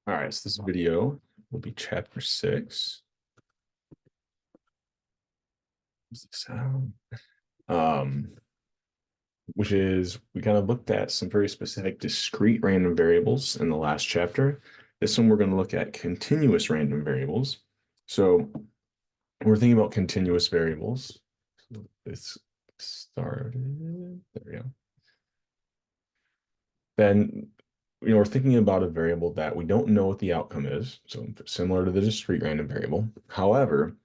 All right, so this video will be chapter 6. What's the sound? Um, which is we kind of looked at some very specific discrete random variables in the last chapter. This one we're going to look at continuous random variables. So we're thinking about continuous variables. So this started. There we go. Then we're thinking about a variable that we don't know what the outcome is, so similar to the discrete random variable. However,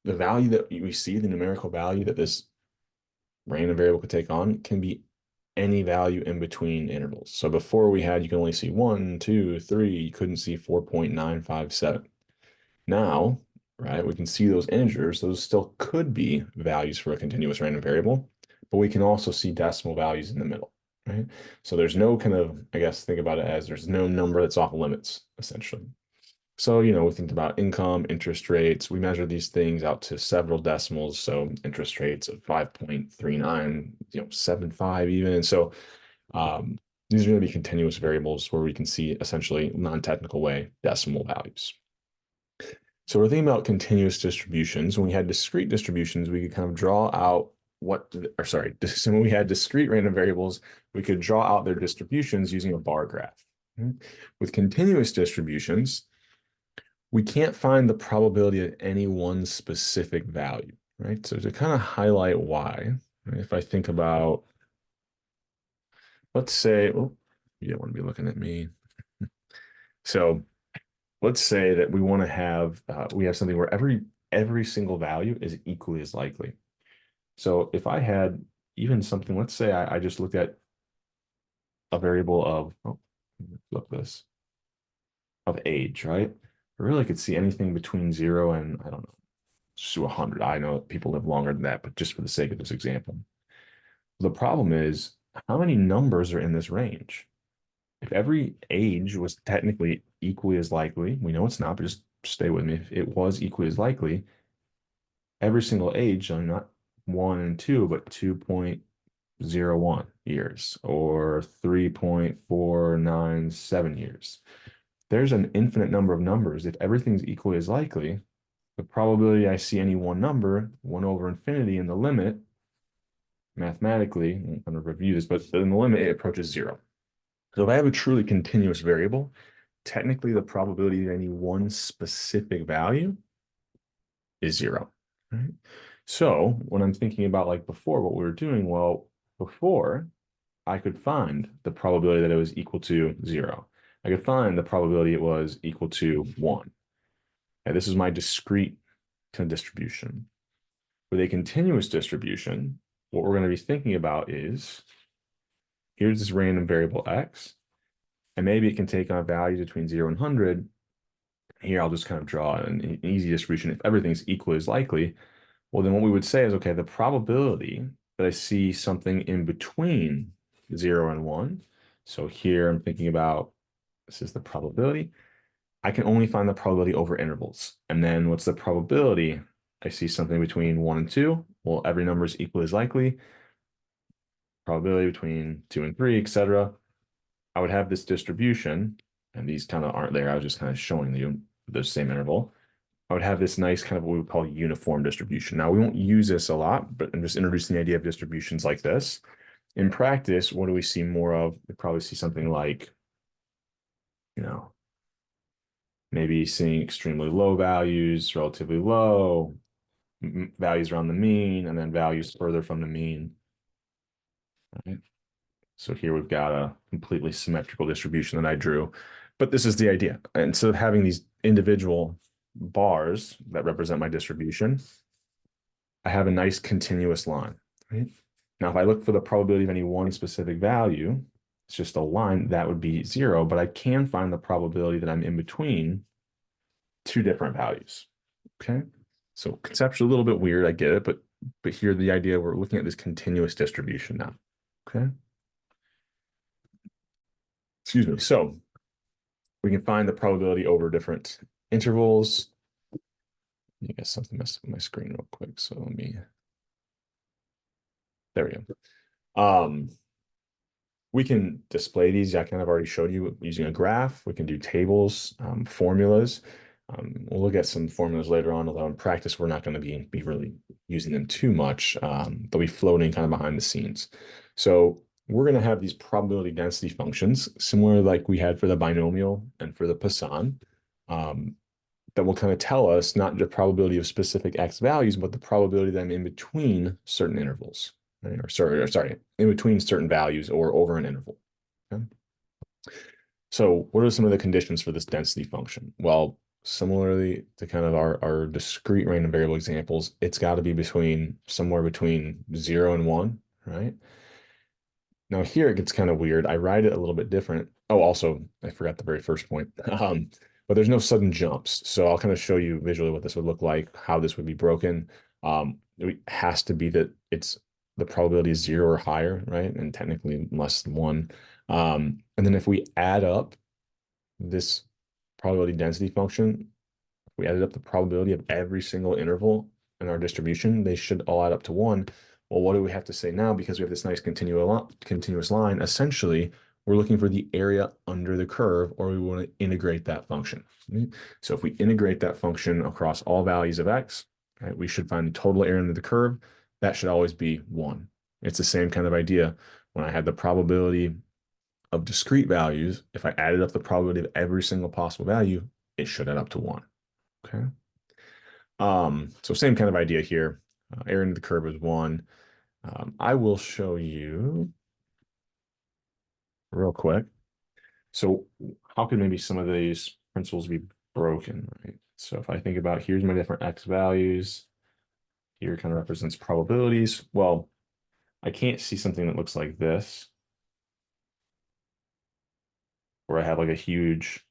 the value that we see, the numerical value that this random variable could take on, can be any value in between intervals. So before we had, you can only see 1, 2, 3, you couldn't see 4.957. Now, right, we can see those integers, those still could be values for a continuous random variable, but we can also see decimal values in the middle, right? So there's no kind of, I guess, think about it as there's no number that's off limits, essentially. So, we think about income, interest rates. We measure these things out to several decimals. So interest rates of 5.39, 75 even. So um, these are going to be continuous variables where we can see essentially non-technical way decimal values. So we're thinking about continuous distributions. When we had discrete distributions, we could kind of draw out when we had discrete random variables, we could draw out their distributions using a bar graph. With continuous distributions, we can't find the probability at any one specific value, right? So to kind of highlight why, right, if I think about, let's say, oh, you don't want to be looking at me. So let's say that we have something where every single value is equally as likely. So if I had even something, let's say I just looked at a variable of, flip this, of age, right? I really could see anything between 0 and, I don't know, to 100. I know people live longer than that, but just for the sake of this example. The problem is, how many numbers are in this range? If every age was technically equally as likely, we know it's not, but just stay with me. If it was equally as likely, every single age, so not 1 and 2, but 2.01 years or 3.497 years. There's an infinite number of numbers. If everything's equally as likely, the probability I see any one number, 1 over infinity in the limit, mathematically, I'm going to review this, but in the limit, it approaches 0. So if I have a truly continuous variable, technically the probability of any one specific value is 0. Right? So when I'm thinking about like before what we were doing, well, before I could find the probability that it was equal to 0. I could find the probability it was equal to 1. And this is my discrete kind of distribution. With a continuous distribution, what we're going to be thinking about is here's this random variable x, and maybe it can take on values between 0 and 100. Here, I'll just kind of draw an easy distribution. If everything's equally as likely, well, then what we would say is, okay, the probability that I see something in between 0 and 1. So here I'm thinking about, this is the probability. I can only find the probability over intervals. And then what's the probability I see something between 1 and 2? Well, every number is equally as likely. Probability between 2 and 3, etc. I would have this distribution, and these kind of aren't there. I was just kind of showing you the same interval. I would have this nice kind of what we would call uniform distribution. Now, we won't use this a lot, but I'm just introducing the idea of distributions like this. In practice, what do we see more of? We probably see something like, you know, maybe seeing extremely low values, relatively low, values around the mean, and then values further from the mean. Right? So here we've got a completely symmetrical distribution that I drew, but this is the idea. And so having these individual bars that represent my distribution, I have a nice continuous line, right? Now, if I look for the probability of any one specific value, it's just a line that would be 0, but I can find the probability that I'm in between two different values. Okay. So conceptually a little bit weird, I get it, but here the idea we're looking at this continuous distribution now. Okay. Excuse me. So we can find the probability over different intervals. I guess something messed with my screen real quick. So there we go. We can display these. I kind of already showed you using a graph. We can do tables, formulas. We'll look at some formulas later on, although in practice, we're not going to be really using them too much. They'll be floating kind of behind the scenes. So we're going to have these probability density functions, similar like we had for the binomial and for the Poisson, that will kind of tell us not the probability of specific x values, but the probability that I'm in between certain intervals, right? Or sorry, in between certain values or over an interval. Okay? So what are some of the conditions for this density function? Well, similarly to kind of our discrete random variable examples, it's got to be somewhere between 0 and 1, right? Now here it gets kind of weird. I write it a little bit different. Oh, also, I forgot the very first point. But there's no sudden jumps. So I'll kind of show you visually what this would look like, how this would be broken. It has to be that it's the probability is 0 or higher, right? And technically less than 1. And then if we add up this probability density function, if we added up the probability of every single interval in our distribution, they should all add up to 1. Well, what do we have to say now? Because we have this nice continuous line, essentially, we're looking for the area under the curve, or we want to integrate that function. Right? So if we integrate that function across all values of x, right, we should find the total area under the curve. That should always be 1. It's the same kind of idea. When I had the probability of discrete values, if I added up the probability of every single possible value, it should add up to 1. Okay. So same kind of idea here. Area under the curve is 1. I will show you real quick. So how could maybe some of these principles be broken, right? So if I think about here's my different x values, here kind of represents probabilities. Well, I can't see something that looks like this, where I have like a huge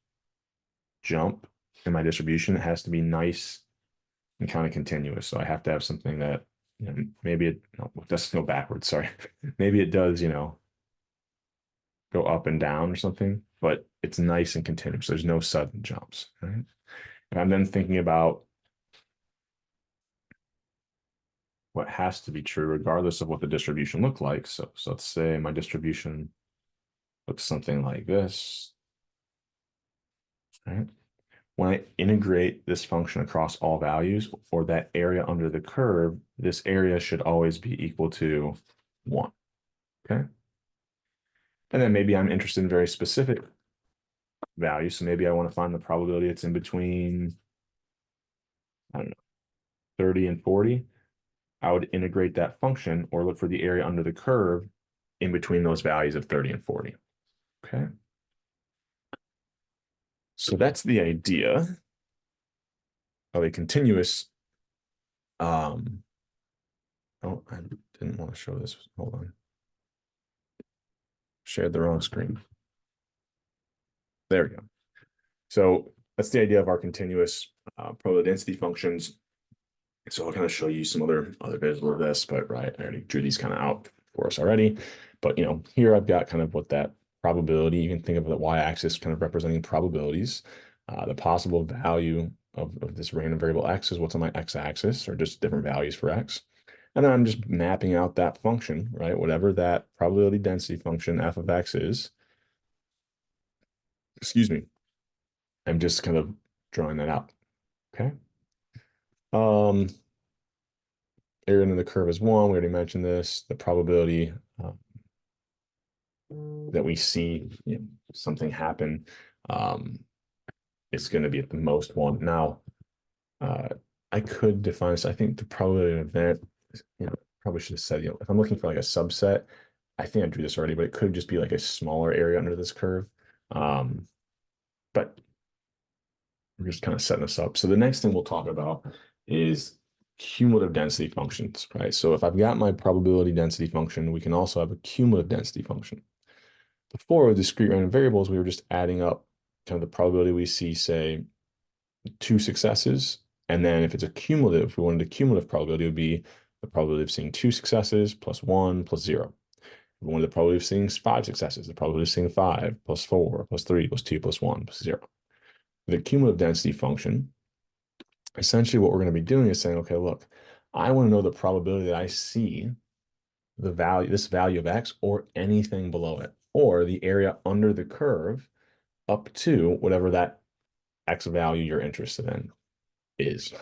jump in my distribution. It has to be nice and kind of continuous. So I have to have something that, maybe it doesn't go backwards. Sorry. Maybe it does, go up and down or something, but it's nice and continuous. There's no sudden jumps, right? And I'm then thinking about what has to be true regardless of what the distribution looked like. So let's say my distribution looks something like this, right? When I integrate this function across all values, or that area under the curve, this area should always be equal to 1, okay? And then maybe I'm interested in very specific values. So maybe I want to find the probability it's in between, I don't know, 30 and 40. I would integrate that function or look for the area under the curve in between those values of 30 and 40. Okay. So that's the idea of a continuous. Oh, I didn't want to show this. Hold on. Shared the wrong screen. There we go. So that's the idea of our continuous probability density functions. So I'll kind of show you some other visual of this, but right, I already drew these kind of out for us already. But here I've got kind of what that probability, you can think of the y-axis kind of representing probabilities. The possible value of this random variable x is what's on my x-axis, or just different values for x. And then I'm just mapping out that function, right? Whatever that probability density function f of x is, excuse me, I'm just kind of drawing that out, okay? Area under the curve is 1. We already mentioned this. The probability that we see something happen is going to be at the most 1. Now, I could define this. I think the probability of an event, probably should have said, if I'm looking for like a subset, I think I drew this already, but it could just be like a smaller area under this curve. But we're just kind of setting this up. So the next thing we'll talk about is cumulative density functions, right? So if I've got my probability density function, we can also have a cumulative density function. Before with discrete random variables, we were just adding up kind of the probability we see, say, 2 successes. And then if it's a cumulative, we wanted a cumulative probability, it would be the probability of seeing 2 successes plus 1 plus 0. If we wanted the probability of seeing 5 successes, the probability of seeing 5 plus 4 plus 3 plus 2 plus 1 plus 0. The cumulative density function, essentially what we're going to be doing is saying, okay, look, I want to know the probability that I see this value of x or anything below it, or the area under the curve up to whatever that X value you're interested in is.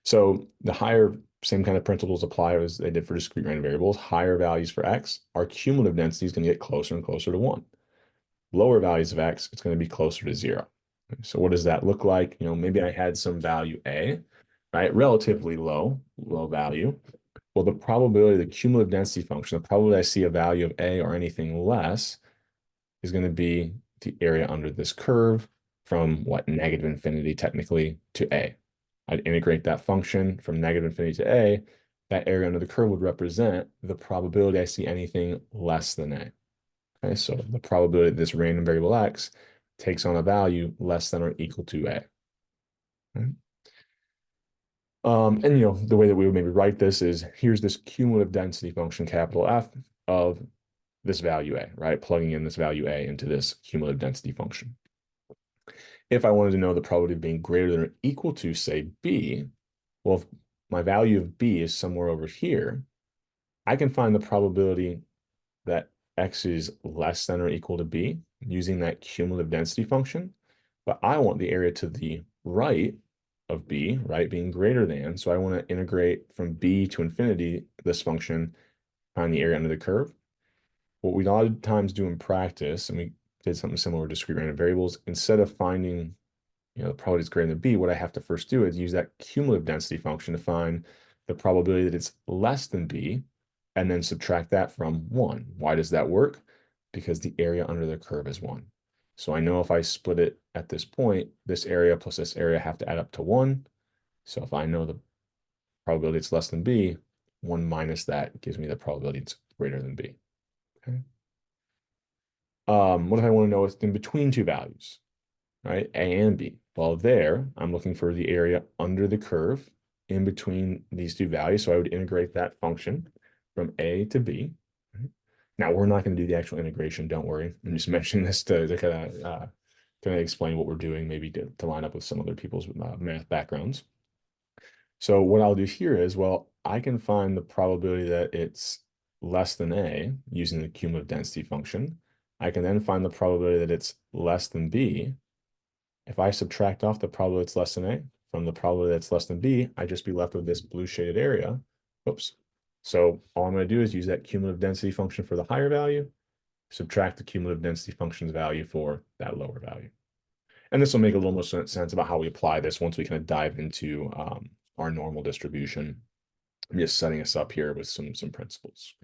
So the higher, same kind of principles apply as they did for discrete random variables. Higher values for X, our cumulative density is going to get closer and closer to 1. Lower values of X, it's going to be closer to 0. So what does that look like? Maybe I had some value A, right? Relatively low value. Well, the probability, the cumulative density function, the probability I see a value of A or anything less is going to be the area under this curve from what, negative infinity technically to A. I'd integrate that function from negative infinity to A. That area under the curve would represent the probability I see anything less than A. Okay, so the probability that this random variable X takes on a value less than or equal to A. Okay. And the way that we would maybe write this is, here's this cumulative density function, capital F, of this value A, right? Plugging in this value A into this cumulative density function. If I wanted to know the probability of being greater than or equal to, say, B, well, if my value of B is somewhere over here, I can find the probability that X is less than or equal to B using that cumulative density function. But I want the area to the right of B, right, being greater than. So I want to integrate from B to infinity this function, find the area under the curve. What we a lot of times do in practice, and we did something similar with discrete random variables, instead of finding, the probability is greater than B, what I have to first do is use that cumulative density function to find the probability that it's less than B, and then subtract that from 1. Why does that work? Because the area under the curve is 1. So I know if I split it at this point, this area plus this area have to add up to 1. So if I know the probability it's less than B, 1 minus that gives me the probability it's greater than B. Okay. What if I want to know what's in between two values, right? A and B. Well, there, I'm looking for the area under the curve in between these two values. So I would integrate that function from A to B. Now, we're not going to do the actual integration. Don't worry. I'm just mentioning this to kind of explain what we're doing, maybe to line up with some other people's math backgrounds. So what I'll do here is, well, I can find the probability that it's less than A using the cumulative density function. I can then find the probability that it's less than B. If I subtract off the probability it's less than A from the probability that's less than B, I'd just be left with this blue shaded area. Oops. So all I'm going to do is use that cumulative density function for the higher value, subtract the cumulative density function's value for that lower value. And this will make a little more sense about how we apply this once we kind of dive into our normal distribution. I'm just setting us up here with some principles.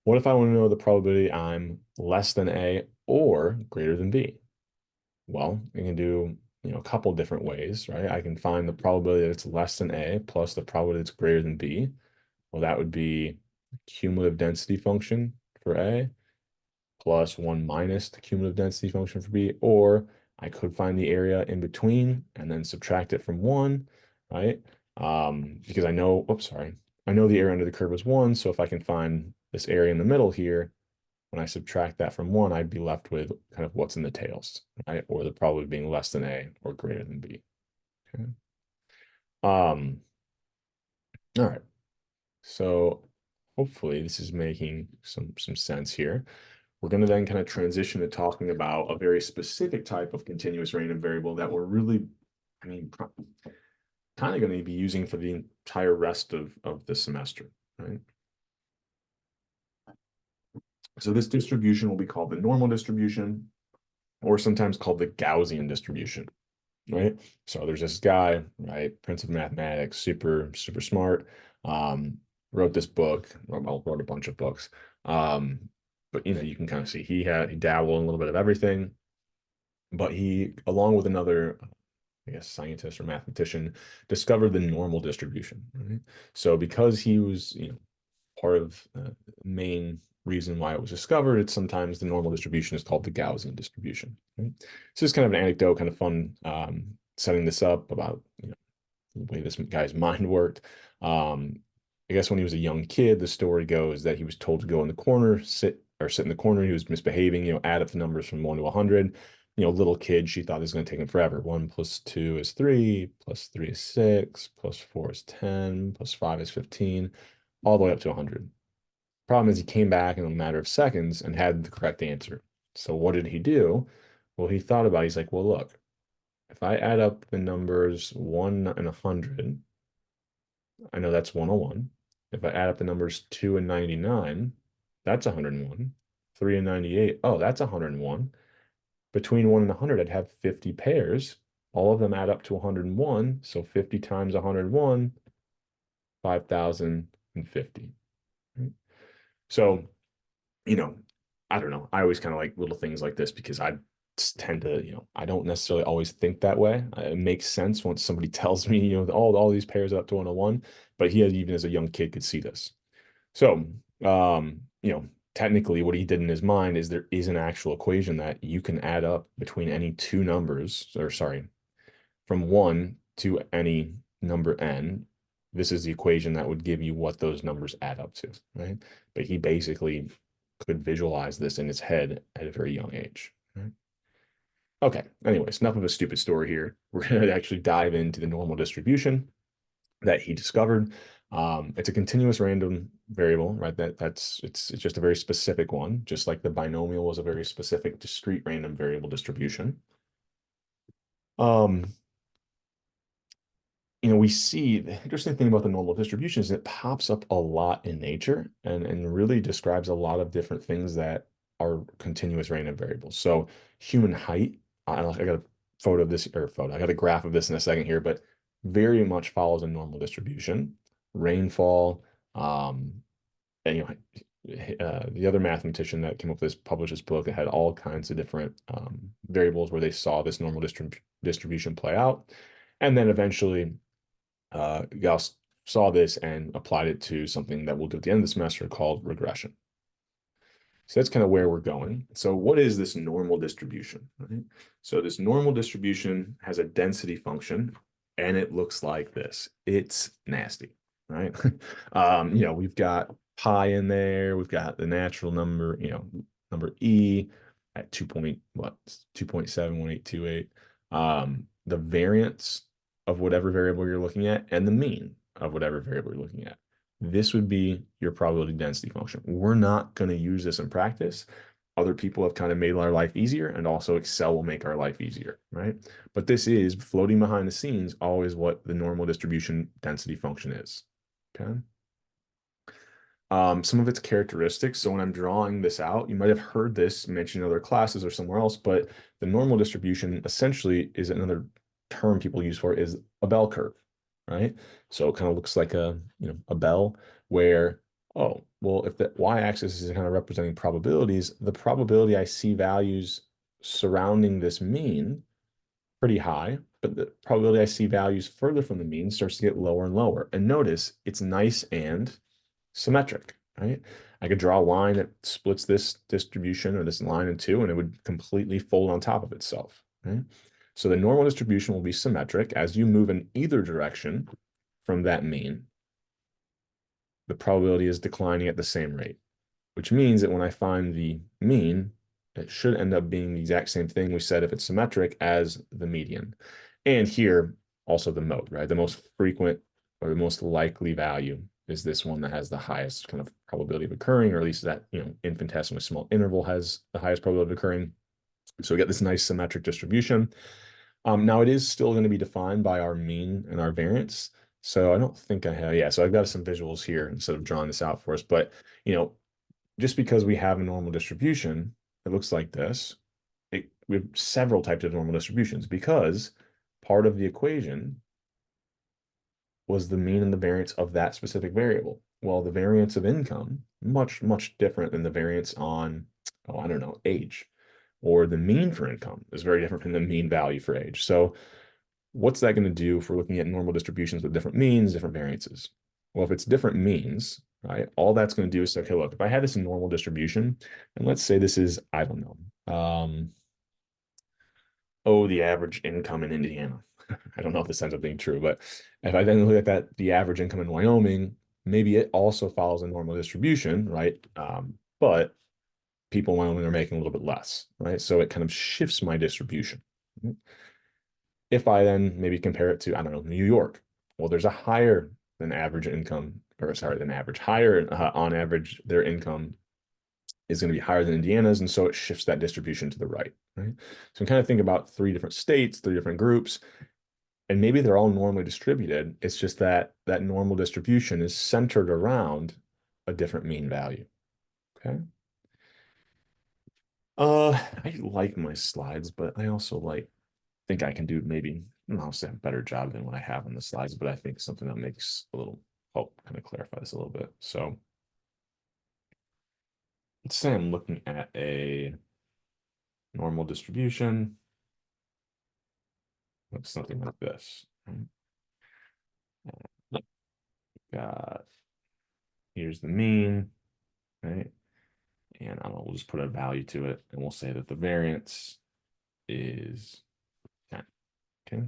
What if I want to know the probability I'm less than A or greater than B? Well, I can do a couple different ways, right? I can find the probability that it's less than A plus the probability that's greater than B. Well, that would be cumulative density function for A plus 1 minus the cumulative density function for B, or I could find the area in between and then subtract it from 1, right? Because I know, I know the area under the curve is 1, so if I can find this area in the middle here, when I subtract that from 1, I'd be left with kind of what's in the tails, right? Or the probability of being less than A or greater than B. Okay. All right. So hopefully this is making some sense here. We're going to then kind of transition to talking about a very specific type of continuous random variable that we're really, kind of going to be using for the entire rest of the semester, right? So this distribution will be called the normal distribution, or sometimes called the Gaussian distribution, right? So there's this guy, right, Prince of Mathematics, super smart, wrote this book, well, wrote a bunch of books, but you can kind of see he dabbled in a little bit of everything, but he, along with another, I guess, scientist or mathematician, discovered the normal distribution, right? So because he was, part of the main reason why it was discovered, it's sometimes the normal distribution is called the Gaussian distribution, right? So it's kind of an anecdote, kind of fun, setting this up about, the way this guy's mind worked. I guess when he was a young kid, the story goes that he was told to go in the corner, sit in the corner. He was misbehaving, add up the numbers from 1 to 100. Little kid, she thought this was going to take him forever. 1 plus 2 is 3, plus 3 is 6, plus 4 is 10, plus 5 is 15, all the way up to 100. Problem is he came back in a matter of seconds and had the correct answer. So what did he do? Well, he thought about it. He's like, well, look, if I add up the numbers 1 and 100, I know that's 101. If I add up the numbers 2 and 99, that's 101. 3 and 98, oh, that's 101. Between 1 and 100, I'd have 50 pairs. All of them add up to 101. So 50 times 101, 5,050. Right? So, you know, I don't know. I always kind of like little things like this because I tend to, I don't necessarily always think that way. It makes sense once somebody tells me, all these pairs up to 101, but he, even as a young kid, could see this. So, technically what he did in his mind is there is an actual equation that you can add up between any two numbers, or sorry, from 1 to any number n. This is the equation that would give you what those numbers add up to, right? But he basically could visualize this in his head at a very young age, right? Okay, anyways, enough of a stupid story here. We're going to actually dive into the normal distribution that he discovered. It's a continuous random variable, right? It's just a very specific one, just like the binomial was a very specific discrete random variable distribution. We see the interesting thing about the normal distribution is it pops up a lot in nature and really describes a lot of different things that are continuous random variables. So human height, I got a photo of this, I got a graph of this in a second here, but very much follows a normal distribution. Rainfall, and the other mathematician that came up with this published this book that had all kinds of different variables where they saw this normal distribution play out. And then eventually Gauss saw this and applied it to something that we'll do at the end of the semester called regression. So that's kind of where we're going. So what is this normal distribution, right? So this normal distribution has a density function and it looks like this. It's nasty, right? We've got pi in there. We've got the natural number, number e at 2.71828. The variance of whatever variable you're looking at and the mean of whatever variable you're looking at. This would be your probability density function. We're not going to use this in practice. Other people have kind of made our life easier, and also Excel will make our life easier, right? But this is floating behind the scenes, always what the normal distribution density function is, okay? Some of its characteristics. So when I'm drawing this out, you might have heard this mentioned in other classes or somewhere else, but the normal distribution essentially is another term people use for it is a bell curve, right? So it kind of looks like a bell where, oh, well, if the y-axis is kind of representing probabilities, the probability I see values surrounding this mean pretty high, but the probability I see values further from the mean starts to get lower and lower. And notice it's nice and symmetric, right? I could draw a line that splits this distribution or this line in two, and it would completely fold on top of itself, right? So the normal distribution will be symmetric. As you move in either direction from that mean, the probability is declining at the same rate, which means that when I find the mean, it should end up being the exact same thing we said if it's symmetric as the median. And here, also the mode, right? The most frequent or the most likely value is this one that has the highest kind of probability of occurring, or at least that, infinitesimally small interval has the highest probability of occurring. So we get this nice symmetric distribution. Now it is still going to be defined by our mean and our variance. So I don't think I have, yeah, so I've got some visuals here instead of drawing this out for us. But, just because we have a normal distribution, it looks like this. We have several types of normal distributions because part of the equation was the mean and the variance of that specific variable. Well, the variance of income, much, much different than the variance on, I don't know, age. Or the mean for income is very different from the mean value for age. So what's that going to do if we're looking at normal distributions with different means, different variances? Well, if it's different means, right, all that's going to do is say, okay, look, if I had this in normal distribution, and let's say this is, I don't know, the average income in Indiana. I don't know if this ends up being true, but if I then look at the average income in Wyoming, maybe it also follows a normal distribution, right? But people in Wyoming are making a little bit less, right? So it kind of shifts my distribution. If I then maybe compare it to, I don't know, New York, well, there's a higher than average income, or sorry, than average. Higher on average, their income is going to be higher than Indiana's, and so it shifts that distribution to the right, right? So we kind of think about 3 different states, 3 different groups, and maybe they're all normally distributed. It's just that that normal distribution is centered around a different mean value, okay? I like my slides, but I also think I can do maybe, I'll say a better job than what I have on the slides, but I think something that makes a little, help kind of clarify this a little bit. So let's say I'm looking at a normal distribution. Looks something like this. Got, here's the mean, right? And I don't know, we'll just put a value to it, and we'll say that the variance is 10, okay?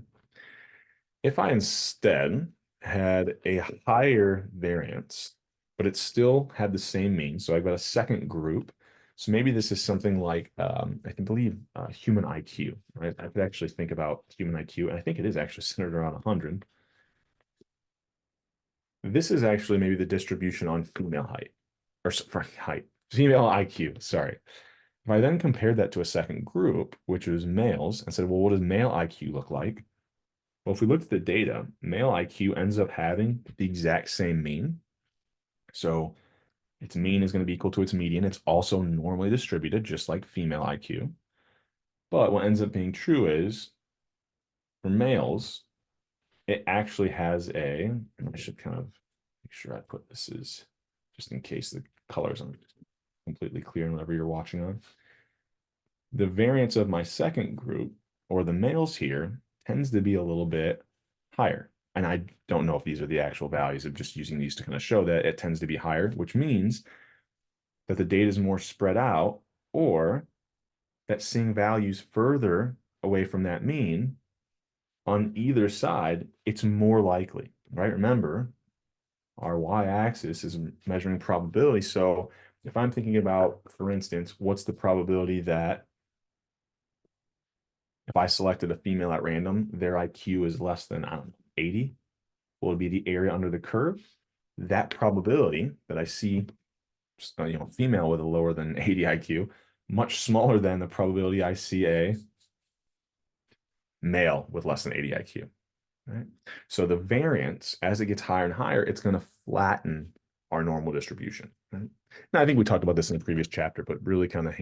If I instead had a higher variance, but it still had the same mean, so I've got a second group. So maybe this is something like, I can believe human IQ, right? I could actually think about human IQ, and I think it is actually centered around 100. This is actually maybe the distribution on female height, or for height, female IQ, sorry. If I then compared that to a second group, which was males, and said, well, what does male IQ look like? Well, if we look at the data, male IQ ends up having the exact same mean. So its mean is going to be equal to its median. It's also normally distributed, just like female IQ. But what ends up being true is for males, it actually has a, and I should kind of make sure I put this is just in case the colors aren't completely clear in whatever you're watching on. The variance of my second group, or the males here, tends to be a little bit higher. And I don't know if these are the actual values. I'm just using these to kind of show that it tends to be higher, which means that the data is more spread out, or that seeing values further away from that mean on either side, it's more likely, right? Remember, our y-axis is measuring probability. So if I'm thinking about, for instance, what's the probability that if I selected a female at random, their IQ is less than, I don't know, 80, will it be the area under the curve? That probability that I see, female with a lower than 80 IQ, much smaller than the probability I see a male with less than 80 IQ, right? So the variance, as it gets higher and higher, it's going to flatten our normal distribution, right? Now, I think we talked about this in the previous chapter, but really kind of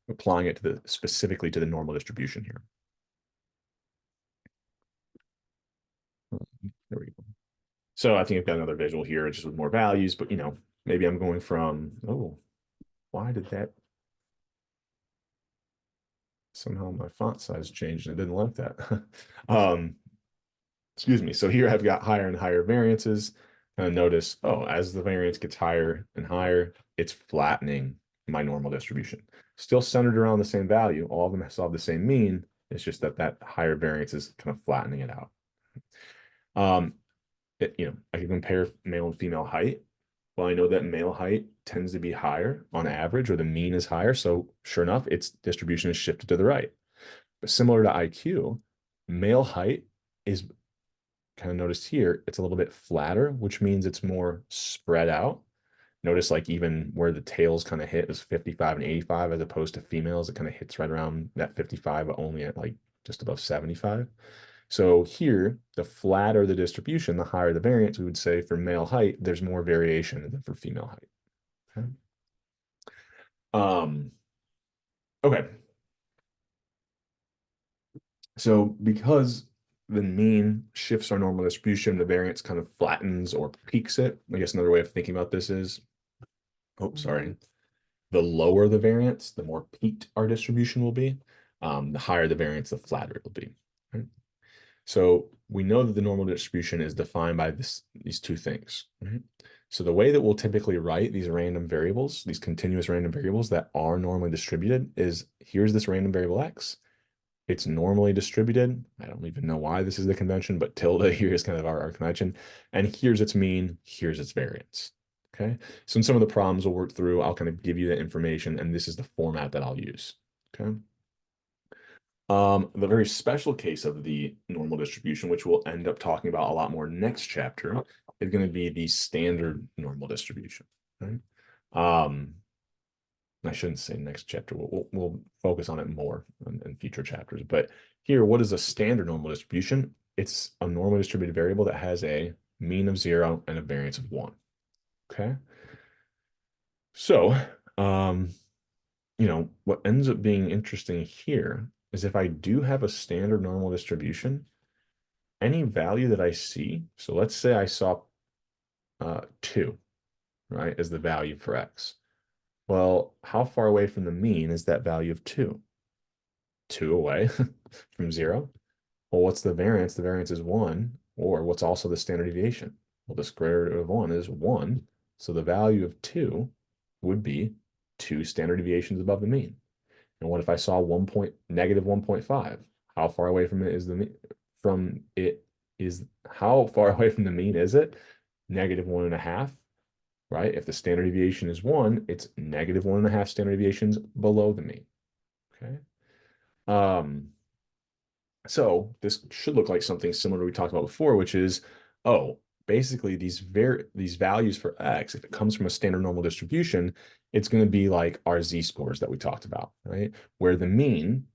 applying it to specifically to the normal distribution here. There we go. So I think I've got another visual here, just with more values, but maybe I'm going from, oh, why did that? Somehow my font size changed and I didn't like that. Excuse me. So here I've got higher and higher variances. And notice, oh, as the variance gets higher and higher, it's flattening my normal distribution. Still centered around the same value. All of them have the same mean. It's just that higher variance is kind of flattening it out. I can compare male and female height. Well, I know that male height tends to be higher on average, or the mean is higher. So sure enough, its distribution is shifted to the right. But similar to IQ, male height is kind of noticed here, it's a little bit flatter, which means it's more spread out. Notice like even where the tails kind of hit is 55 and 85, as opposed to females, it kind of hits right around that 55, but only at like just above 75. So here, the flatter the distribution, the higher the variance, we would say for male height, there's more variation than for female height. Okay. Okay. So because the mean shifts our normal distribution, the variance kind of flattens or peaks it. I guess another way of thinking about this is, oh, sorry. The lower the variance, the more peaked our distribution will be. The higher the variance, the flatter it will be. Right? So we know that the normal distribution is defined by these two things. Right? So the way that we'll typically write these random variables, these continuous random variables that are normally distributed, is here's this random variable x. It's normally distributed. I don't even know why this is the convention, but tilde here is kind of our convention. And here's its mean, here's its variance. Okay. So in some of the problems we'll work through, I'll kind of give you the information, and this is the format that I'll use. Okay. The very special case of the normal distribution, which we'll end up talking about a lot more next chapter, is going to be the standard normal distribution, right? Um, I shouldn't say next chapter. We'll focus on it more in future chapters. But here, what is a standard normal distribution? It's a normally distributed variable that has a mean of 0 and a variance of 1. Okay. So, what ends up being interesting here is if I do have a standard normal distribution, any value that I see, so let's say I saw 2, right, as the value for x. Well, how far away from the mean is that value of 2? 2 away from 0. Well, what's the variance? The variance is 1. Or what's also the standard deviation? Well, the square root of 1 is 1. So the value of 2 would be 2 standard deviations above the mean. And what if I saw negative 1.5? How far away from it is how far away from the mean is it? Negative 1.5, right? If the standard deviation is 1, it's negative 1.5 standard deviations below the mean. Okay. So this should look like something similar to what we talked about before, which is, basically these values for x, if it comes from a standard normal distribution, it's going to be like our z-scores that we talked about, right? Where the mean,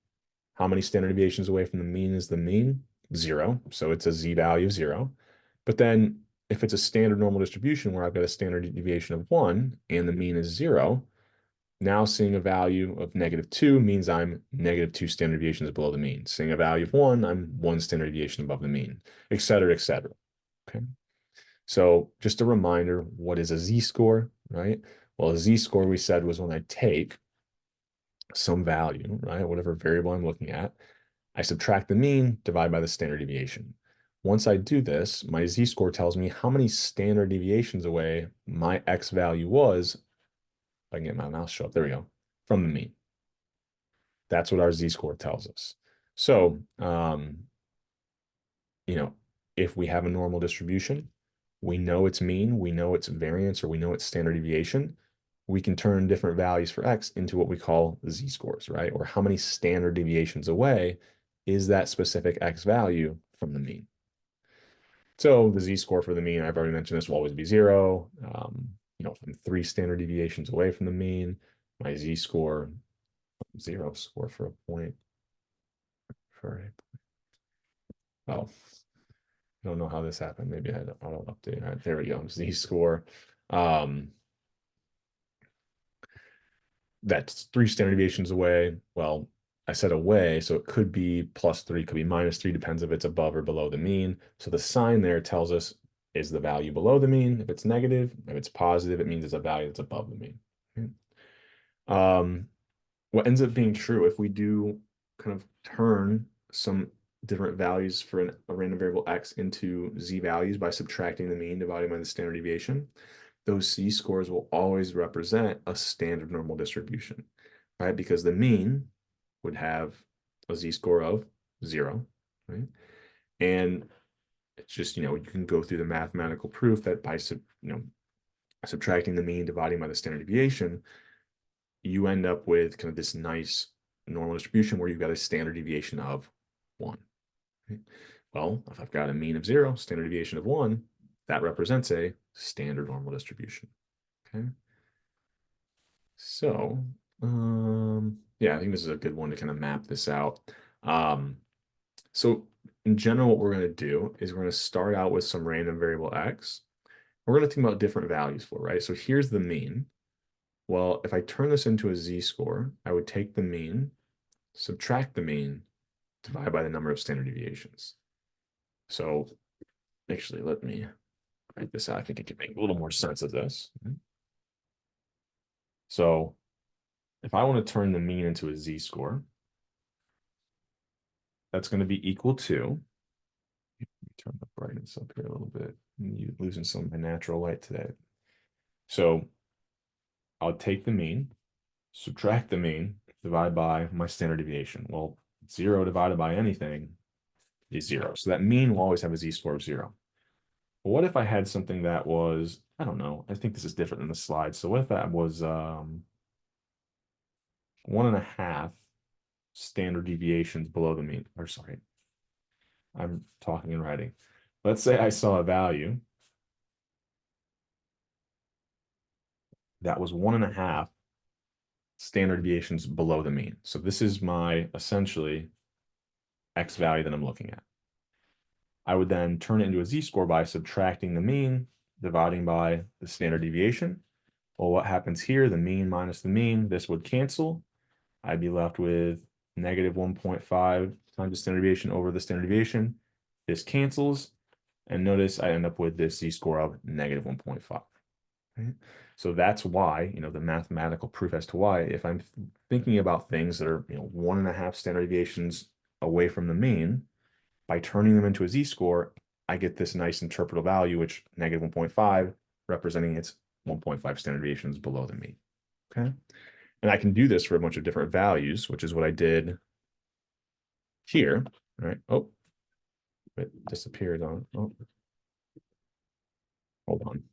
how many standard deviations away from the mean is the mean? 0. So it's a z-value of 0. But then if it's a standard normal distribution where I've got a standard deviation of 1 and the mean is 0, now seeing a value of -2 means I'm -2 standard deviations below the mean. Seeing a value of 1, I'm 1 standard deviation above the mean, et cetera, et cetera. Okay. So just a reminder, what is a z-score, right? Well, a z-score we said was when I take some value, right? Whatever variable I'm looking at, I subtract the mean, divide by the standard deviation. Once I do this, my z-score tells me how many standard deviations away my x value was. If I can get my mouse show up, there we go, from the mean. That's what our z-score tells us. So, if we have a normal distribution, we know its mean, we know its variance, or we know its standard deviation, we can turn different values for x into what we call z-scores, right? Or how many standard deviations away is that specific x value from the mean. So the z-score for the mean, I've already mentioned this, will always be 0. If I'm 3 standard deviations away from the mean, my z-score, 0 score for a point. Oh, I don't know how this happened. Maybe I had an auto update. All right, there we go. Z-score. That's 3 standard deviations away. Well, I said away, so it could be +3, could be -3, depends if it's above or below the mean. So the sign there tells us, is the value below the mean? If it's negative, if it's positive, it means it's a value that's above the mean. What ends up being true if we do kind of turn some different values for a random variable x into z values by subtracting the mean divided by the standard deviation, those z-scores will always represent a standard normal distribution, right? Because the mean would have a z-score of 0, right? And it's just, you can go through the mathematical proof that by subtracting the mean, dividing by the standard deviation, you end up with kind of this nice normal distribution where you've got a standard deviation of 1. Right? Well, if I've got a mean of 0, standard deviation of 1, that represents a standard normal distribution. Okay. So, yeah, I think this is a good one to kind of map this out. So in general, what we're going to do is we're going to start out with some random variable x. We're going to think about different values for, right? So here's the mean. Well, if I turn this into a z-score, I would take the mean, subtract the mean, divide by the number of standard deviations. So actually, let me write this out. I think it can make a little more sense of this. So if I want to turn the mean into a z-score, that's going to be equal to, turn the brightness up here a little bit. You're losing some of my natural light today. So I'll take the mean, subtract the mean, divide by my standard deviation. Well, 0 divided by anything is 0. So that mean will always have a z-score of 0. But what if I had something that was, I don't know, I think this is different in the slide. So what if that was 1.5 standard deviations below the mean? Or sorry, I'm talking and writing. Let's say I saw a value that was 1.5 standard deviations below the mean. So this is my essentially X value that I'm looking at. I would then turn it into a z-score by subtracting the mean, dividing by the standard deviation. Well, what happens here? The mean minus the mean, this would cancel. I'd be left with negative 1.5 times the standard deviation over the standard deviation. This cancels. And notice I end up with this z-score of negative 1.5. Right? So that's why, the mathematical proof as to why, if I'm thinking about things that are, 1.5 standard deviations away from the mean, by turning them into a z-score, I get this nice interpretable value, which negative 1.5, representing it's 1.5 standard deviations below the mean. Okay. And I can do this for a bunch of different values, which is what I did here. All right. Oh, it disappeared on. Oh, hold on.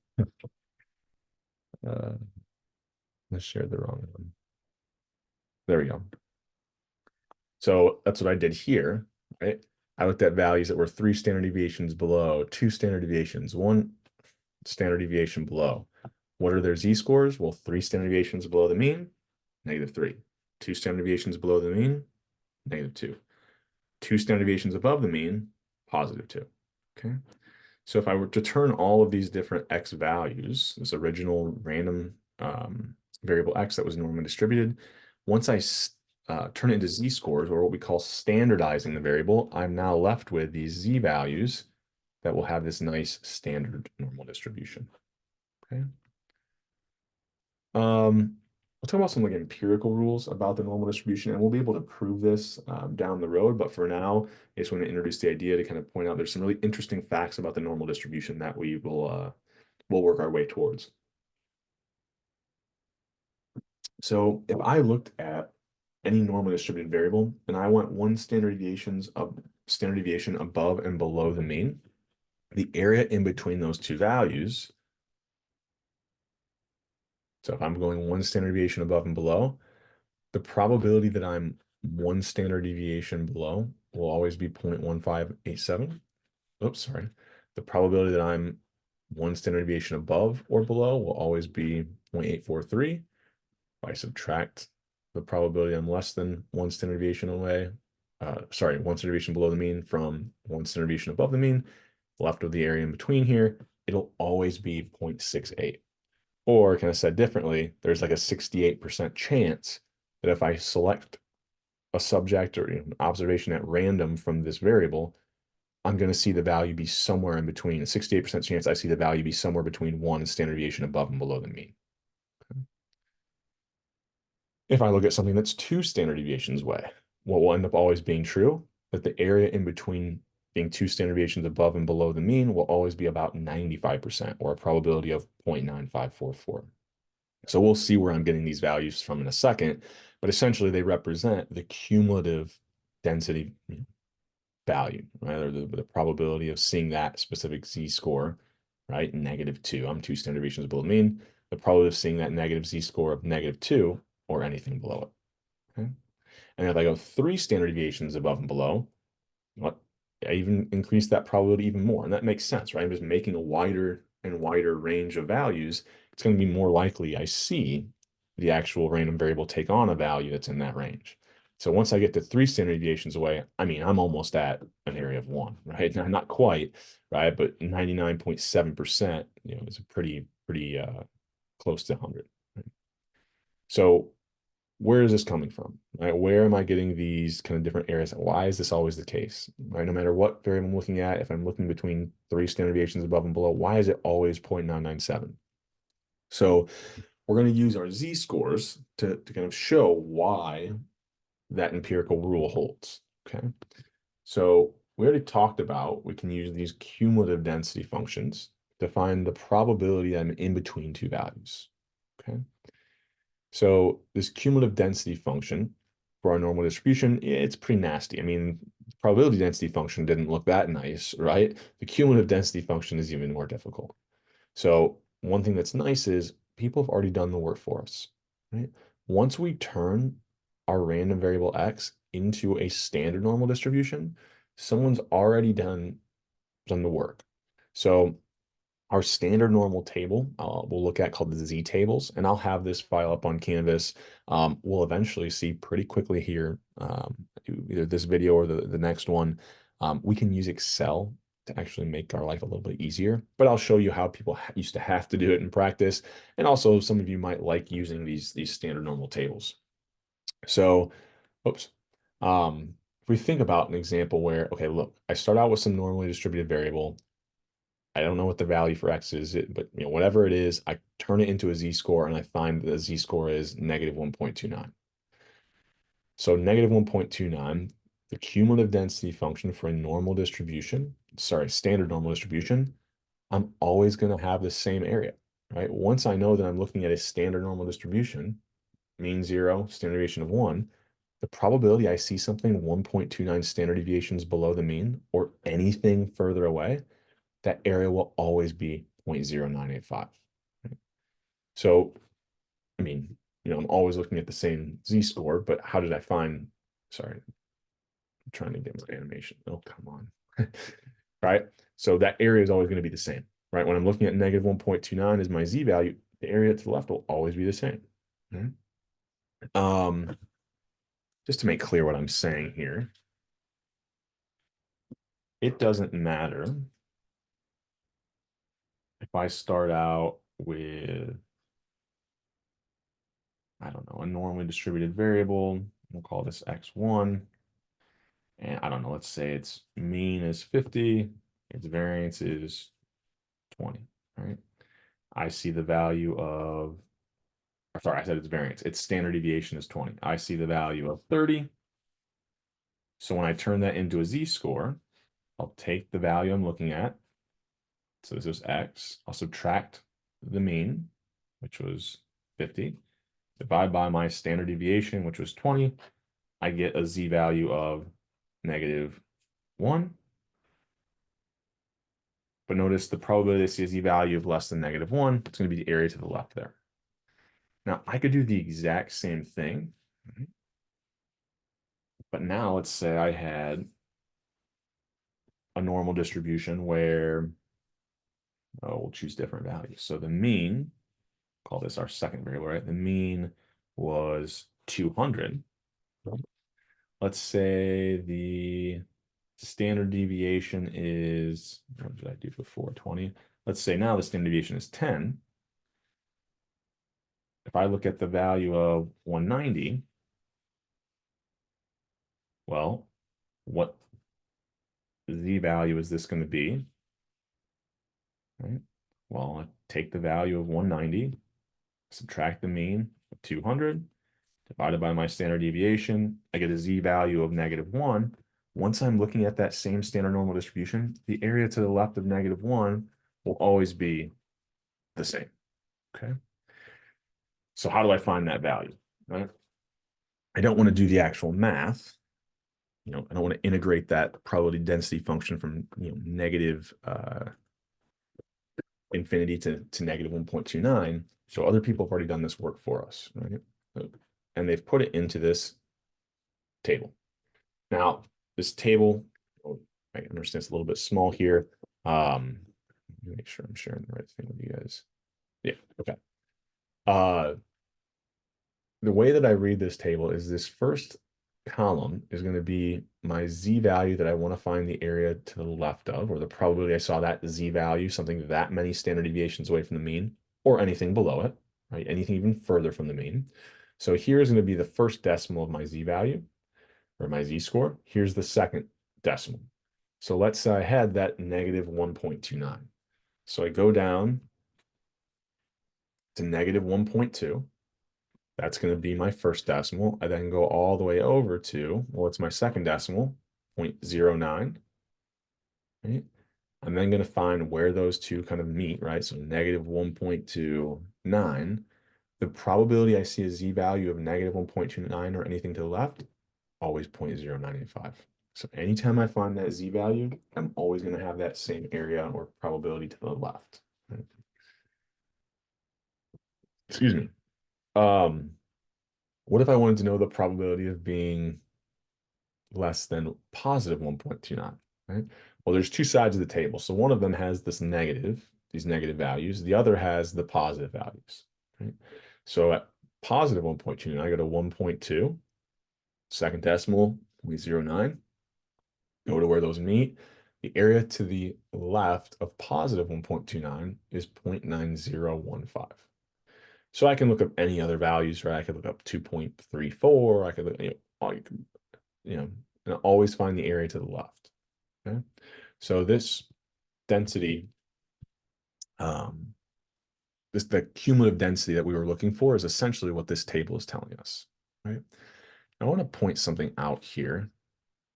I shared the wrong one. There we go. So that's what I did here, right? I looked at values that were 3 standard deviations below, 2 standard deviations, 1 standard deviation below. What are their z-scores? Well, 3 standard deviations below the mean, -3. 2 standard deviations below the mean, -2. 2 standard deviations above the mean, +2. Okay. So if I were to turn all of these different x values, this original random variable x that was normally distributed, once I turn it into z-scores, or what we call standardizing the variable, I'm now left with these z values that will have this nice standard normal distribution. Okay. We'll talk about some like empirical rules about the normal distribution, and we'll be able to prove this down the road. But for now, I just want to introduce the idea to kind of point out there's some really interesting facts about the normal distribution that we will work our way towards. So if I looked at any normally distributed variable and I want 1 standard deviation above and below the mean, the area in between those two values. So if I'm going 1 standard deviation above and below, the probability that I'm 1 standard deviation below will always be 0.1587. Oops, sorry. The probability that I'm 1 standard deviation above or below will always be 0.843. If I subtract the probability I'm less than 1 standard deviation away, 1 standard deviation below the mean from 1 standard deviation above the mean, left with the area in between here, it'll always be 0.68. Or kind of said differently, there's like a 68% chance that if I select a subject or an observation at random from this variable, I'm going to see the value be somewhere in between. A 68% chance I see the value be somewhere between 1 standard deviation above and below the mean. Okay. If I look at something that's 2 standard deviations away, what will end up always being true, that the area in between being 2 standard deviations above and below the mean will always be about 95%, or a probability of 0.9544. So we'll see where I'm getting these values from in a second, but essentially they represent the cumulative density value, right? Or the probability of seeing that specific z-score, right? -2. I'm 2 standard deviations below the mean. The probability of seeing that negative z-score of -2 or anything below it. Okay. And if I go 3 standard deviations above and below, what I even increase that probability even more. And that makes sense, right? I'm just making a wider and wider range of values. It's going to be more likely I see the actual random variable take on a value that's in that range. So once I get to 3 standard deviations away, I mean, I'm almost at an area of 1, right? Not quite, right? But 99.7%, is a pretty close to 100. Right? So where is this coming from? Right? Where am I getting these kind of different areas? Why is this always the case? Right? No matter what variable I'm looking at, if I'm looking between 3 standard deviations above and below, why is it always 0.997? So we're going to use our z-scores to kind of show why that empirical rule holds. Okay. So we already talked about we can use these cumulative density functions to find the probability I'm in between two values. Okay. So this cumulative density function for our normal distribution, it's pretty nasty. I mean, probability density function didn't look that nice, right? The cumulative density function is even more difficult. So one thing that's nice is people have already done the work for us, right? Once we turn our random variable x into a standard normal distribution, someone's already done the work. So our standard normal table we'll look at called the z-tables, and I'll have this file up on Canvas. We'll eventually see pretty quickly here, either this video or the next one. We can use Excel to actually make our life a little bit easier, but I'll show you how people used to have to do it in practice, and also some of you might like using these standard normal tables. So, oops. If we think about an example where, okay, look, I start out with some normally distributed variable. I don't know what the value for x is, but whatever it is, I turn it into a z-score and I find that the z-score is negative 1.29. So negative 1.29, the cumulative density function for a normal distribution, sorry, standard normal distribution, I'm always going to have the same area, right? Once I know that I'm looking at a standard normal distribution, mean 0, standard deviation of 1, the probability I see something 1.29 standard deviations below the mean or anything further away, that area will always be 0.0985. So, I mean, I'm always looking at the same z-score, but how did I find, sorry, I'm trying to get my animation. Oh, come on. Right? So that area is always going to be the same, right? When I'm looking at negative 1.29 as my z-value, the area to the left will always be the same. Just to make clear what I'm saying here, it doesn't matter if I start out with, I don't know, a normally distributed variable. We'll call this x1. And I don't know, let's say its mean is 50, its variance is 20, right? I see the value of, sorry, I said its variance. Its standard deviation is 20. I see the value of 30. So when I turn that into a z-score, I'll take the value I'm looking at. So this is x. I'll subtract the mean, which was 50, divide by my standard deviation, which was 20. I get a z-value of negative 1. But notice the probability to see a z-value of less than negative 1, it's going to be the area to the left there. Now, I could do the exact same thing. But now let's say I had a normal distribution where, we'll choose different values. So the mean, call this our second variable, right? The mean was 200. Let's say the standard deviation is, what did I do before, 20? Let's say now the standard deviation is 10. If I look at the value of 190, well, what z-value is this going to be? Right? Well, I take the value of 190, subtract the mean of 200, divided by my standard deviation, I get a z-value of negative 1. Once I'm looking at that same standard normal distribution, the area to the left of negative 1 will always be the same, okay? So how do I find that value, right? I don't want to do the actual math. I don't want to integrate that probability density function from, negative infinity to negative 1.29. So other people have already done this work for us, right? And they've put it into this table. Now, this table, I understand it's a little bit small here. Make sure I'm sharing the right thing with you guys. Yeah, okay. The way that I read this table is this first column is going to be my z-value that I want to find the area to the left of, or the probability I saw that z-value, something that many standard deviations away from the mean, or anything below it, right? Anything even further from the mean. So here is going to be the first decimal of my z-value, or my z-score. Here's the second decimal. So let's say I had that negative 1.29. So I go down to negative 1.2. That's going to be my first decimal. I then go all the way over to, well, it's my second decimal, 0.09. Right? I'm then going to find where those two kind of meet, right? So negative 1.29. The probability I see a z-value of negative 1.29 or anything to the left, always 0.0985. So anytime I find that z-value, I'm always going to have that same area or probability to the left. Right? Excuse me. What if I wanted to know the probability of being less than positive 1.29, right? Well, there's two sides of the table. So one of them has this negative. these negative values. The other has the positive values, right? So at positive 1.29, I go to 1.2, second decimal, 0.09, go to where those meet. The area to the left of positive 1.29 is 0.9015. So I can look up any other values, right? I could look up 2.34. I could look, and always find the area to the left. Okay. So this density, the cumulative density that we were looking for is essentially what this table is telling us, right? I want to point something out here.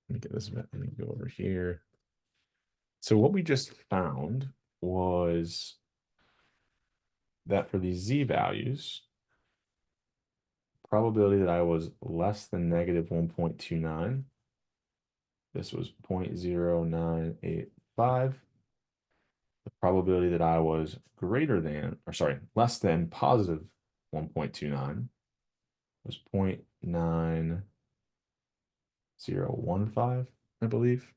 Let me get this, let me go over here. So what we just found was that for these z values, probability that I was less than negative 1.29, this was 0.0985. The probability that I was greater than, or sorry, less than positive 1.29 was 0.9015, I believe.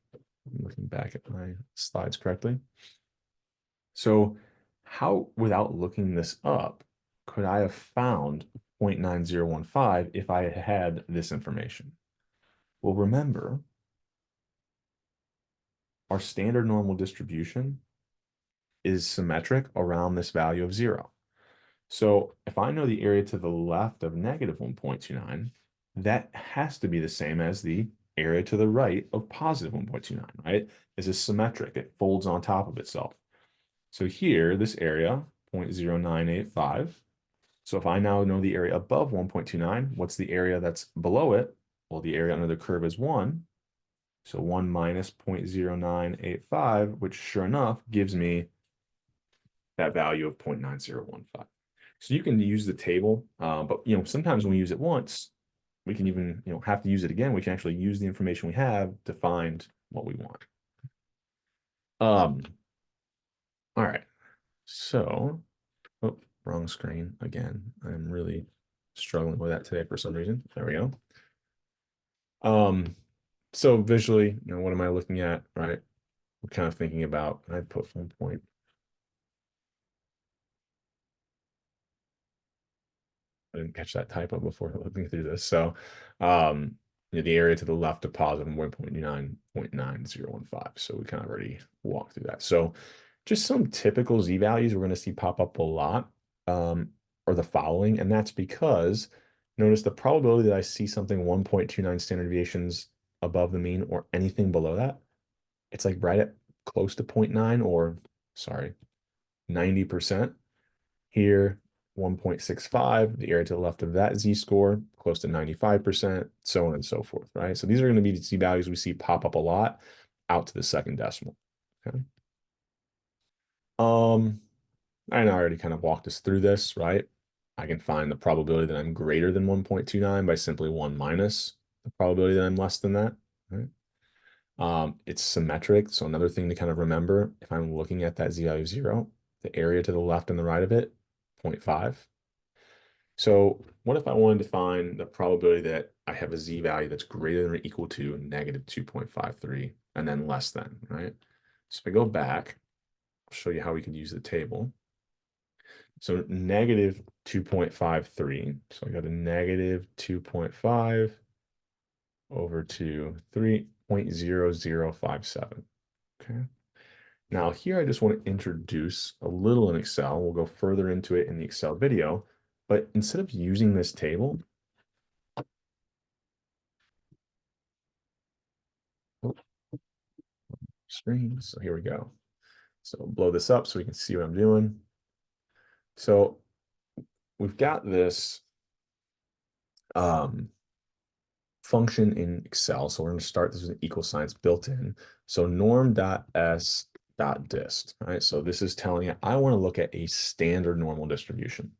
I'm looking back at my slides correctly. So how, without looking this up, could I have found 0.9015 if I had this information? Well, remember, our standard normal distribution is symmetric around this value of 0. So if I know the area to the left of negative 1.29, that has to be the same as the area to the right of positive 1.29, right? This is symmetric. It folds on top of itself. So here, this area, 0.0985. So if I now know the area above 1.29, what's the area that's below it? Well, the area under the curve is 1. So 1 minus 0.0985, which sure enough gives me that value of 0.9015. So you can use the table, but sometimes when we use it once, we can even have to use it again. We can actually use the information we have to find what we want. All right. So, oh, wrong screen again. I'm really struggling with that today for some reason. There we go. So visually, what am I looking at, right? We're kind of thinking about, I put 1 point. I didn't catch that typo before looking through this. So, the area to the left of positive 1.9.9015. So we kind of already walked through that. So just some typical z values we're going to see pop up a lot, are the following, and that's because notice the probability that I see something 1.29 standard deviations above the mean or anything below that, it's like right at close to 0.9 or, sorry, 90%. Here, 1.65, the area to the left of that z-score, close to 95%, so on and so forth, right? So these are going to be the z-values we see pop up a lot out to the second decimal, okay? I already kind of walked us through this, right? I can find the probability that I'm greater than 1.29 by simply 1 minus the probability that I'm less than that, right? It's symmetric, so another thing to kind of remember, if I'm looking at that z-value of 0, the area to the left and the right of it, 0.5. So what if I wanted to find the probability that I have a z-value that's greater than or equal to negative 2.53 and then less than, right? So if I go back, I'll show you how we could use the table. So negative 2.53. So I got a negative 2.5 over to 3.0057. Okay. Now here I just want to introduce a little in Excel. We'll go further into it in the Excel video. But instead of using this table, screen. So here we go. So blow this up so we can see what I'm doing. So we've got this function in Excel. So we're going to start this with an equal signs built in. So norm.s.dist, right? So this is telling it I want to look at a standard normal distribution.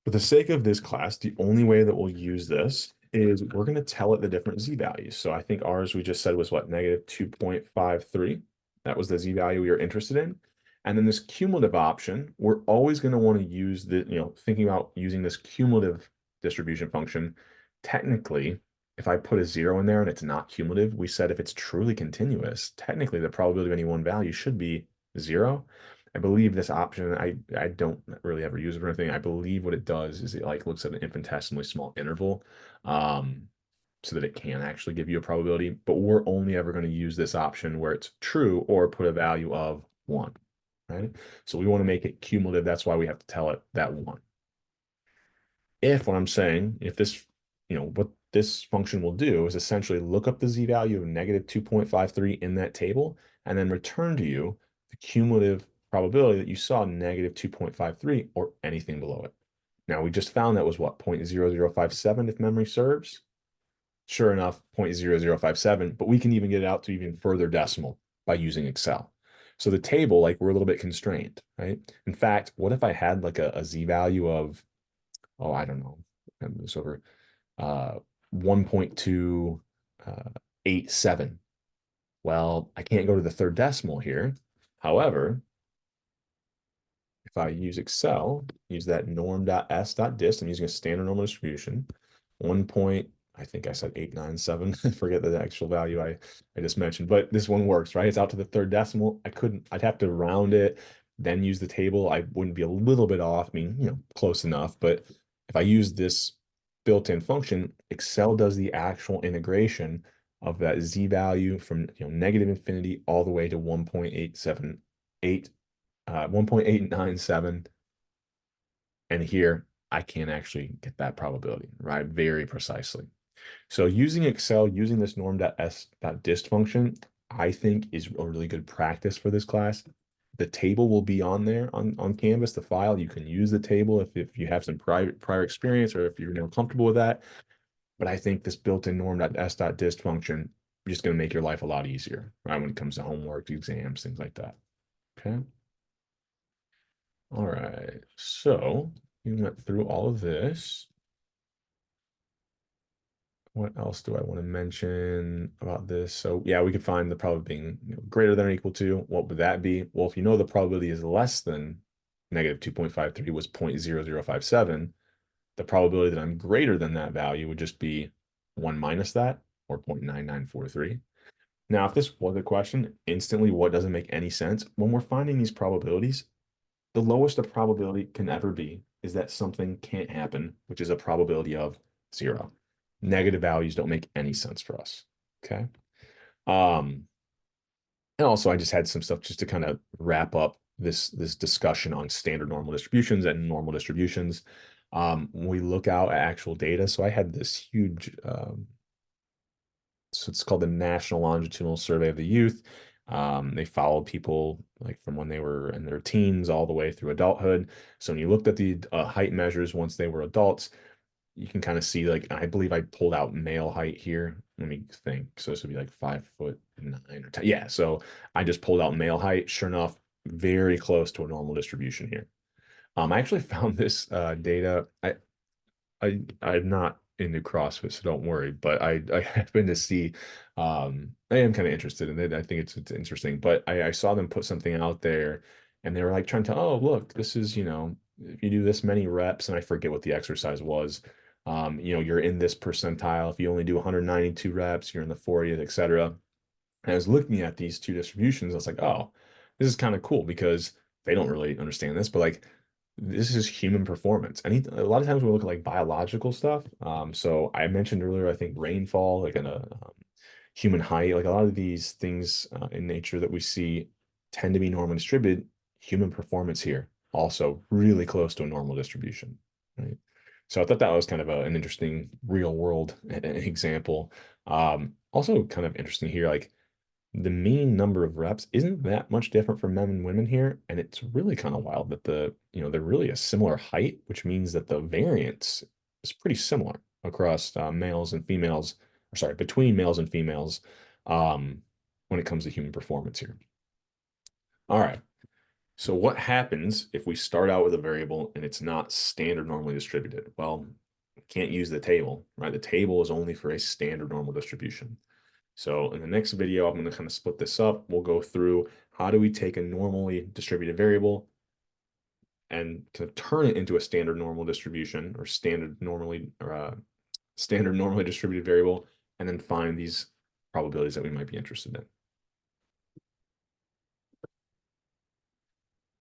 For the sake of this class, the only way that we'll use this is we're going to tell it the different z values. So I think ours we just said was what, negative 2.53. That was the z value we were interested in. And then this cumulative option, we're always going to want to use the, thinking about using this cumulative distribution function. Technically, if I put a 0 in there and it's not cumulative, we said if it's truly continuous, technically the probability of any one value should be 0. I believe this option, I don't really ever use it or anything. I believe what it does is it like looks at an infinitesimally small interval, um, so that it can actually give you a probability. But we're only ever going to use this option where it's true or put a value of 1, right? So we want to make it cumulative. That's why we have to tell it that 1. If what I'm saying, if this, what this function will do is essentially look up the z-value of negative 2.53 in that table and then return to you the cumulative probability that you saw negative 2.53 or anything below it. Now, we just found that was what, 0.0057 if memory serves? Sure enough, 0.0057, but we can even get it out to even further decimal by using Excel. So the table, like, we're a little bit constrained, right? In fact, what if I had like a z-value of, oh, I don't know, move this over, 1.287. Well, I can't go to the third decimal here. However, if I use Excel, use that norm.s.dist, I'm using a standard normal distribution, 1 point, I think I said 897. Forget the actual value I just mentioned, but this one works, right? It's out to the third decimal. I'd have to round it, then use the table. I wouldn't be a little bit off. I mean, close enough. But if I use this built-in function, Excel does the actual integration of that z value from negative infinity all the way to 1.878 1.897. And here I can actually get that probability, right? Very precisely. So using Excel, using this norm.s.dist function, I think is a really good practice for this class. The table will be on there on Canvas, the file. You can use the table if you have some prior experience or if you're comfortable with that. But I think this built-in norm.s.dist function is just going to make your life a lot easier, right? When it comes to homework, exams, things like that. Okay. All right, so we went through all of this. What else do I want to mention about this? So yeah, we could find the probability being greater than or equal to. What would that be? Well, if you know the probability is less than negative 2.53 was 0.0057, the probability that I'm greater than that value would just be 1 minus that, or 0.9943. Now, if this was a question, instantly what doesn't make any sense? When we're finding these probabilities, the lowest a probability can ever be is that something can't happen, which is a probability of 0. Negative values don't make any sense for us. Okay. And also I just had some stuff just to kind of wrap up this discussion on standard normal distributions and normal distributions. When we look out at actual data, so I had this huge so it's called the National Longitudinal Survey of the Youth. They followed people like from when they were in their teens all the way through adulthood. So when you looked at the height measures once they were adults, you can kind of see, like, I believe I pulled out male height here. Let me think. So this would be like 5'9" or 10. Yeah. So I just pulled out male height. Sure enough, very close to a normal distribution here. I actually found this data. I'm not into CrossFit, so don't worry. But I happen to see, I am kind of interested in it. I think it's interesting. But I saw them put something out there, and they were like trying to, oh, look, this is, if you do this many reps, and I forget what the exercise was, you're in this percentile. If you only do 192 reps, you're in the 40th, et cetera. And I was looking at these two distributions. I was like, oh, this is kind of cool because they don't really understand this, but like this is human performance. A lot of times we look at like biological stuff. So I mentioned earlier, I think rainfall, like in a human height, like a lot of these things in nature that we see tend to be normally distributed. Human performance here also really close to a normal distribution, right? So I thought that was kind of an interesting real world example. Also kind of interesting here, like the mean number of reps isn't that much different for men and women here. And it's really kind of wild that they're really a similar height, which means that the variance is pretty similar across males and females, or sorry, between males and females when it comes to human performance here. All right. So what happens if we start out with a variable and it's not standard normally distributed? Well, we can't use the table, right? The table is only for a standard normal distribution. So in the next video, I'm going to kind of split this up. We'll go through how do we take a normally distributed variable and kind of turn it into a standard normal distribution or standard normally distributed variable, and then find these probabilities that we might be interested in.